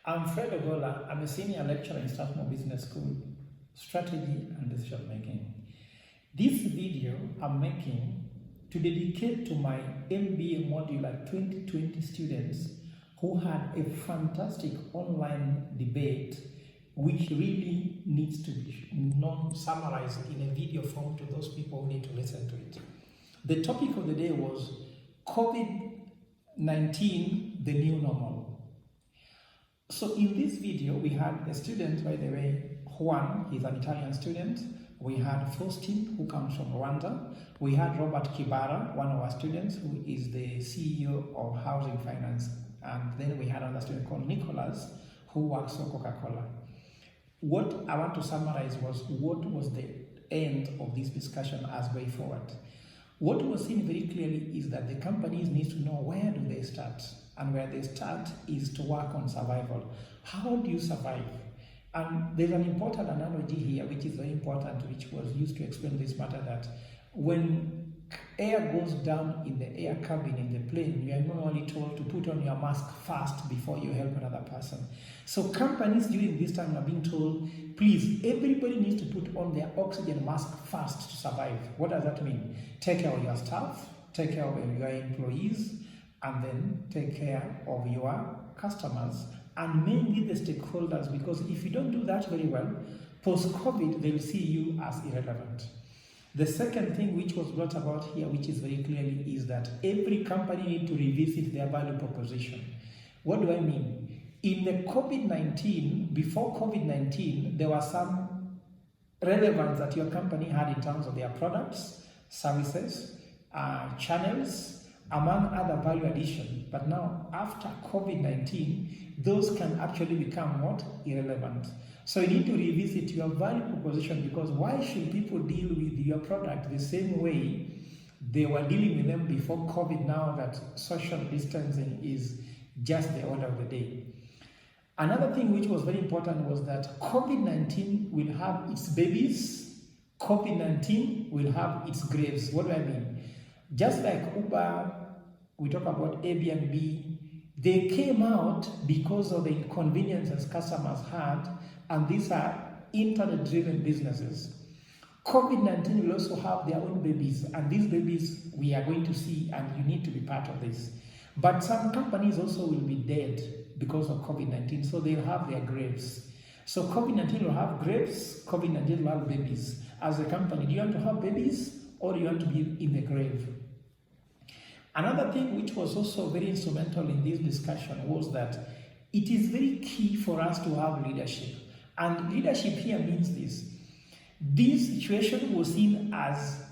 I'm Fred Ogola. I'm a senior lecturer in Staffmore Business School, Strategy and Decision Making. This video I'm making to dedicate to my MBA module at 2020 students who had a fantastic online debate which really needs to be summarized in a video form to those people who need to listen to it. The topic of the day was Covid-19, the new normal. So in this video, we had a student, by the way, Juan, he's an Italian student. We had Faustin, who comes from Rwanda. We had Robert Kibara, one of our students, who is the CEO of Housing Finance. And then we had another student called Nicholas, who works for Coca-Cola. What I want to summarize was what was the end of this discussion as way forward. What was seen very clearly is that the companies need to know where do they start. And where they start is to work on survival. How do you survive? And there's an important analogy here, which is very important, which was used to explain this matter, that when air goes down in the air cabin in the plane, you are normally told to put on your mask first before you help another person. So companies during this time are being told, please, everybody needs to put on their oxygen mask first to survive. What does that mean? Take care of your staff, take care of your employees, and then take care of your customers and mainly the stakeholders, because if you don't do that very well, post-COVID, they'll see you as irrelevant. The second thing which was brought about here, which is very clearly, is that every company needs to revisit their value proposition. What do I mean? In the COVID-19, before COVID-19, there was some relevance that your company had in terms of their products, services, channels, among other value addition. But now, after COVID-19, those can actually become what? Irrelevant. So you need to revisit your value proposition, because why should people deal with your product the same way they were dealing with them before COVID, now that social distancing is just the order of the day? Another thing which was very important was that COVID-19 will have its babies, COVID-19 will have its graves. What do I mean? Just like Uber, we talk about Airbnb, they came out because of the inconveniences customers had, and these are internet-driven businesses. COVID-19 will also have their own babies, and these babies we are going to see, and you need to be part of this. But some companies also will be dead because of COVID-19, so they'll have their graves. So COVID-19 will have graves, COVID-19 will have babies. As a company, do you want to have babies, or do you want to be in the grave? Another thing which was also very instrumental in this discussion was that it is very key for us to have leadership. And leadership here means this. This situation was seen as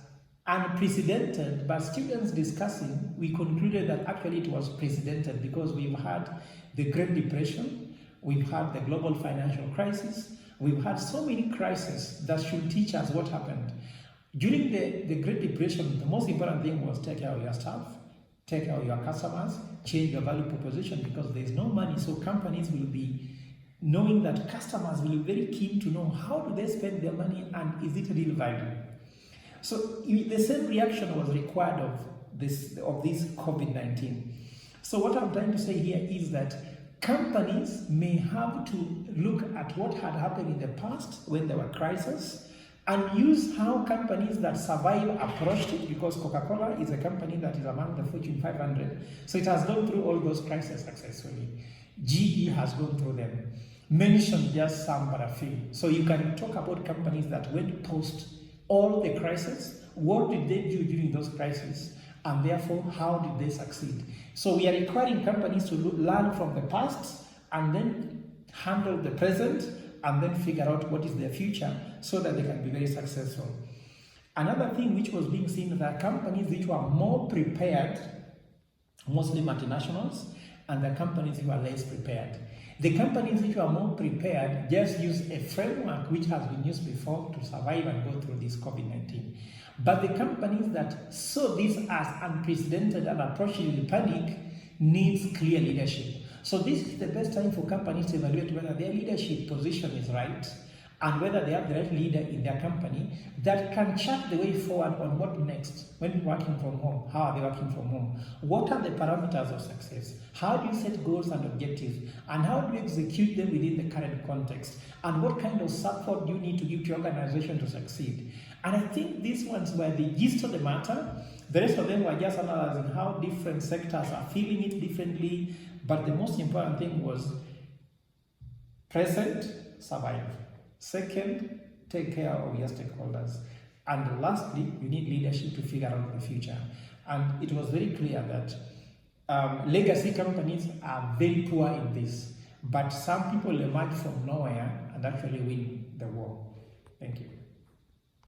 unprecedented, but students discussing, we concluded that actually it was precedented, because we've had the Great Depression, we've had the global financial crisis, we've had so many crises that should teach us what happened. During the Great Depression, the most important thing was take care of your staff, take care of your customers, change your value proposition, because there is no money. So companies will be knowing that customers will be very keen to know how do they spend their money and is it real value. So the same reaction was required of this COVID-19. So what I'm trying to say here is that companies may have to look at what had happened in the past when there were crises, and use how companies that survive approached it, because Coca-Cola is a company that is among the Fortune 500. So it has gone through all those crises successfully. GE has gone through them. Mention just some but a few. So you can talk about companies that went post all the crises. What did they do during those crises? And therefore, how did they succeed? So we are requiring companies to learn from the past and then handle the present, and then figure out what is their future so that they can be very successful. Another thing which was being seen is that companies which were more prepared, mostly multinationals, and the companies who are less prepared. The companies which were more prepared just use a framework which has been used before to survive and go through this COVID-19. But the companies that saw this as unprecedented and approaching with panic needs clear leadership. So this is the best time for companies to evaluate whether their leadership position is right and whether they have the right leader in their company that can chart the way forward on what next when working from home. How are they working from home? What are the parameters of success? How do you set goals and objectives? And how do you execute them within the current context? And what kind of support do you need to give to your organization to succeed? And I think these ones were the gist of the matter. The rest of them were just analyzing how different sectors are feeling it differently. But the most important thing was present, survive. Second, take care of your stakeholders. And lastly, you need leadership to figure out the future. And it was very clear that legacy companies are very poor in this. But some people emerge from nowhere and actually win the war. Thank you.